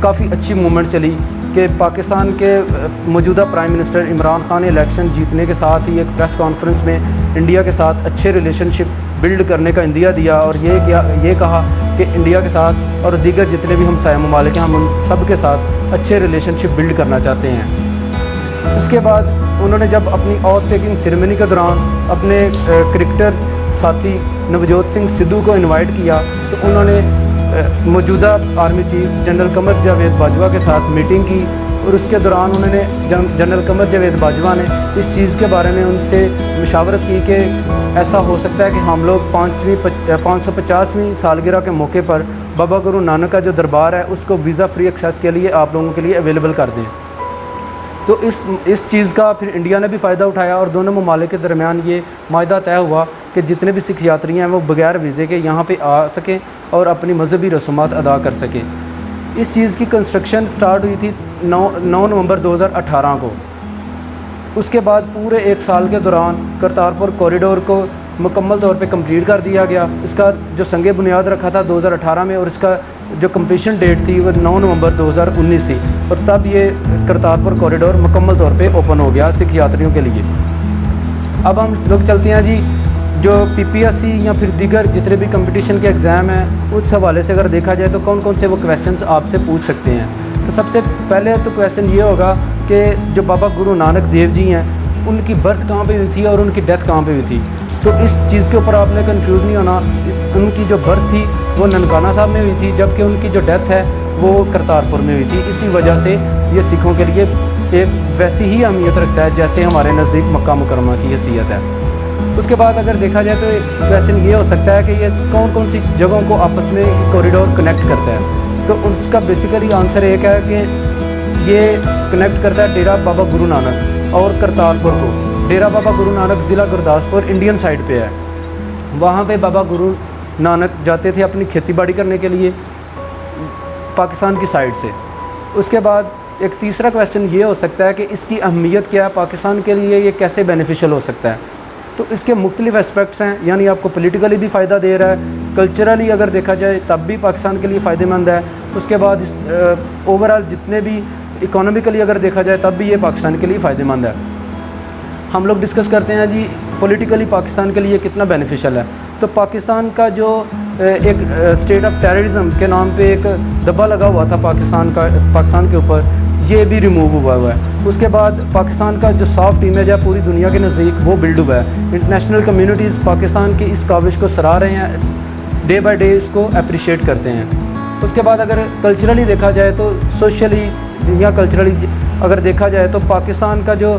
کافی اچھی موومنٹ چلی کہ پاکستان کے موجودہ پرائم منسٹر عمران خان نے الیکشن جیتنے کے ساتھ ہی ایک پریس کانفرنس میں انڈیا کے ساتھ اچھے ریلیشن شپ بلڈ کرنے کا عندیہ دیا، اور یہ کہا کہ انڈیا کے ساتھ اور دیگر جتنے بھی ہمسایہ ممالک ہیں ہم ان سب کے ساتھ اچھے ریلیشن شپ بلڈ کرنا چاہتے ہیں۔ اس کے بعد انہوں نے جب اپنی آتھ ٹیکنگ سیریمنی کے دوران اپنے کرکٹر ساتھی نوجوت سنگھ سدھو کو انوائٹ کیا تو انہوں نے موجودہ army chief general Qamar Javed Bajwa کے ساتھ میٹنگ کی، اور اس کے دوران انہوں نے جنرل قمر جاوید باجوہ نے اس چیز کے بارے میں ان سے مشاورت کی کہ ایسا ہو سکتا ہے کہ ہم لوگ 550ویں سالگرہ کے موقع پر بابا گرو نانک کا جو دربار ہے اس کو ویزا فری ایکسیس کے لیے آپ لوگوں کے لیے اویلیبل کر دیں۔ تو اس چیز کا پھر انڈیا نے بھی فائدہ اٹھایا، اور دونوں ممالک کے درمیان یہ معاہدہ طے ہوا کہ جتنے بھی سکھ یاتری ہیں وہ بغیر ویزے کے یہاں پہ آ سکیں اور اپنی مذہبی رسومات ادا کر سکیں۔ اس چیز کی کنسٹرکشن سٹارٹ ہوئی تھی 9 نومبر 2018 کو۔ اس کے بعد پورے ایک سال کے دوران کرتارپور کوریڈور کو مکمل طور پہ کمپلیٹ کر دیا گیا۔ اس کا جو سنگ بنیاد رکھا تھا 2018 میں، اور اس کا جو کمپلیشن ڈیٹ تھی وہ 9 نومبر 2019 تھی، اور تب یہ کرتارپور کوریڈور مکمل طور پہ اوپن ہو گیا سکھ یاتریوں کے لیے۔ اب ہم لوگ چلتے ہیں جی جو PPSC یا پھر دیگر جتنے بھی کمپٹیشن کے ایگزام ہیں اس حوالے سے اگر دیکھا جائے تو کون کون سے وہ کویسچنز آپ سے پوچھ سکتے ہیں۔ تو سب سے پہلے تو کویسچن یہ ہوگا کہ جو بابا گرو نانک دیو جی ہیں ان کی برتھ کہاں پہ ہوئی تھی اور ان کی ڈیتھ کہاں پہ ہوئی تھی۔ تو اس چیز کے اوپر آپ نے کنفیوز نہیں ہونا، ان کی جو برتھ تھی وہ ننکانہ صاحب میں ہوئی تھی، جبکہ ان کی جو ڈیتھ ہے وہ کرتارپور میں ہوئی تھی۔ اسی وجہ سے یہ سکھوں کے لیے ایک ویسی ہی اہمیت رکھتا ہے جیسے ہمارے نزدیک مکہ مکرمہ کی حیثیت ہے۔ اس کے بعد اگر دیکھا جائے تو کویسچن یہ ہو سکتا ہے کہ یہ کون کون سی جگہوں کو آپس میں کوریڈور کنیکٹ کرتا ہے۔ تو اس کا بیسیکلی آنسر ایک ہے کہ یہ کنیکٹ کرتا ہے ڈیرا بابا گرو نانک اور کرتارپور کو۔ ڈیرا بابا گرو نانک ضلع گرداسپور انڈین سائڈ پہ ہے، وہاں پہ بابا گرو نانک جاتے تھے اپنی کھیتی باڑی کرنے کے لیے پاکستان کی سائڈ سے۔ اس کے بعد ایک تیسرا کویسچن یہ ہو سکتا ہے کہ اس کی اہمیت کیا ہے پاکستان کے لیے، یہ کیسے بینیفیشل ہو سکتا ہے۔ تو اس کے مختلف اسپیکٹس ہیں، یعنی آپ کو پولیٹیکلی بھی فائدہ دے رہا ہے، کلچرلی اگر دیکھا جائے تب بھی پاکستان کے لیے فائدہ مند ہے۔ اس کے بعد اوورآل جتنے بھی اکانومیکلی اگر دیکھا جائے تب بھی یہ پاکستان کے لیے فائدہ مند ہے۔ ہم لوگ ڈسکس کرتے ہیں جی پولیٹیکلی پاکستان کے لیے کتنا بینیفیشل ہے۔ تو پاکستان کا جو ایک اسٹیٹ آف ٹیررزم کے نام پہ ایک دبا لگا ہوا تھا پاکستان کے اوپر، یہ بھی ریموو ہوا ہے۔ اس کے بعد پاکستان کا جو سافٹ امیج ہے پوری دنیا کے نزدیک وہ بلڈ ہوا ہے۔ انٹرنیشنل کمیونٹیز پاکستان کی اس کاوش کو سراہ رہے ہیں، ڈے بائی ڈے اس کو اپریشیٹ کرتے ہیں۔ اس کے بعد اگر کلچرلی دیکھا جائے تو سوشلی یا کلچرلی اگر دیکھا جائے تو پاکستان کا جو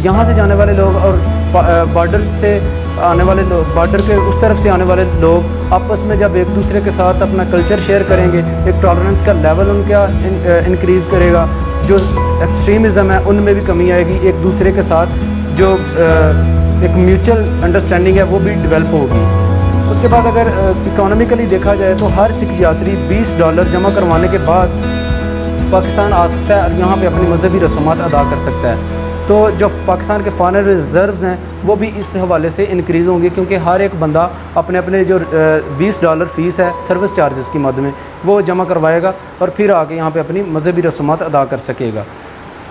یہاں سے جانے والے لوگ اور بارڈر سے آنے والے لوگ، بارڈر کے اس طرف سے آنے والے لوگ آپس میں جب ایک دوسرے کے ساتھ اپنا کلچر شیئر کریں گے، ایک ٹالرنس کا لیول ان کا انکریز کرے گا، جو ایکسٹریمزم ہے ان میں بھی کمی آئے گی، ایک دوسرے کے ساتھ جو ایک میوچل انڈرسٹینڈنگ ہے وہ بھی ڈیولپ ہوگی۔ اس کے بعد اگر اکانومیکلی دیکھا جائے تو ہر سکھ یاتری $20 جمع کروانے کے بعد پاکستان آ سکتا ہے اور یہاں پہ اپنی مذہبی رسومات ادا کر سکتا ہے۔ تو جو پاکستان کے فارن ریزروز ہیں وہ بھی اس حوالے سے انکریز ہوں گے، کیونکہ ہر ایک بندہ اپنے جو $20 فیس ہے سروس چارجز کی مد میں وہ جمع کروائے گا اور پھر آ کے یہاں پہ اپنی مذہبی رسومات ادا کر سکے گا۔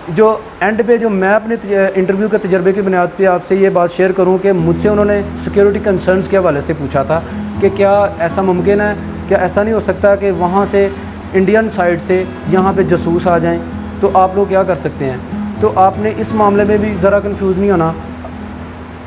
جو اینڈ پہ جو میں اپنے انٹرویو کے تجربے کی بنیاد پہ آپ سے یہ بات شیئر کروں کہ مجھ سے انہوں نے سیکیورٹی کنسرنز کے حوالے سے پوچھا تھا کہ کیا ایسا ممکن ہے، کیا ایسا نہیں ہو سکتا کہ وہاں سے انڈین سائڈ سے یہاں پہ جاسوس آ جائیں، تو آپ لوگ کیا کر سکتے ہیں۔ تو آپ نے اس معاملے میں بھی ذرا کنفیوز نہیں ہونا،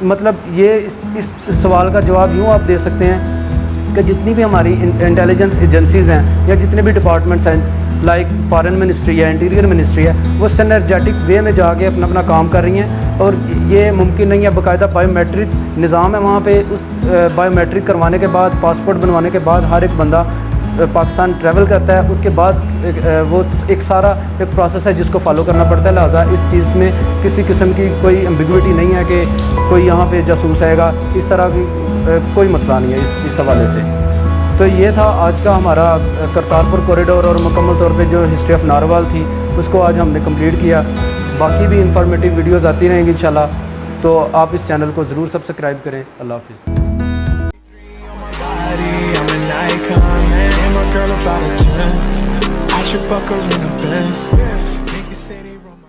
مطلب یہ اس سوال کا جواب یوں آپ دے سکتے ہیں کہ جتنی بھی ہماری انٹیلیجنس ایجنسیز ہیں یا جتنے بھی ڈپارٹمنٹس ہیں لائک فارن منسٹری ہے، انٹیریئر منسٹری ہے، وہ سنرجیٹک وے میں جا کے اپنا کام کر رہی ہیں، اور یہ ممکن نہیں ہے، باقاعدہ بائیو میٹرک نظام ہے وہاں پہ۔ اس بائیو میٹرک کروانے کے بعد، پاسپورٹ بنوانے کے بعد ہر ایک بندہ پاکستان ٹریول کرتا ہے، اس کے بعد وہ ایک سارا ایک پروسیس ہے جس کو فالو کرنا پڑتا ہے، لہٰذا اس چیز میں کسی قسم کی کوئی ایمبیگوٹی نہیں ہے کہ کوئی یہاں پہ جاسوس آئے گا، اس طرح کی کوئی مسئلہ نہیں ہے اس حوالے سے۔ تو یہ تھا آج کا ہمارا کرتارپور کوریڈور اور مکمل طور پہ جو ہسٹری آف ناروال تھی اس کو آج ہم نے کمپلیٹ کیا۔ باقی بھی انفارمیٹیو ویڈیوز آتی رہیں گی انشاءاللہ، تو آپ اس چینل کو ضرور سبسکرائب کریں۔ اللہ حافظ۔ I'm an icon, man, and my girl about a 10. I Let you fuck her in the Benz. Niggas say they run my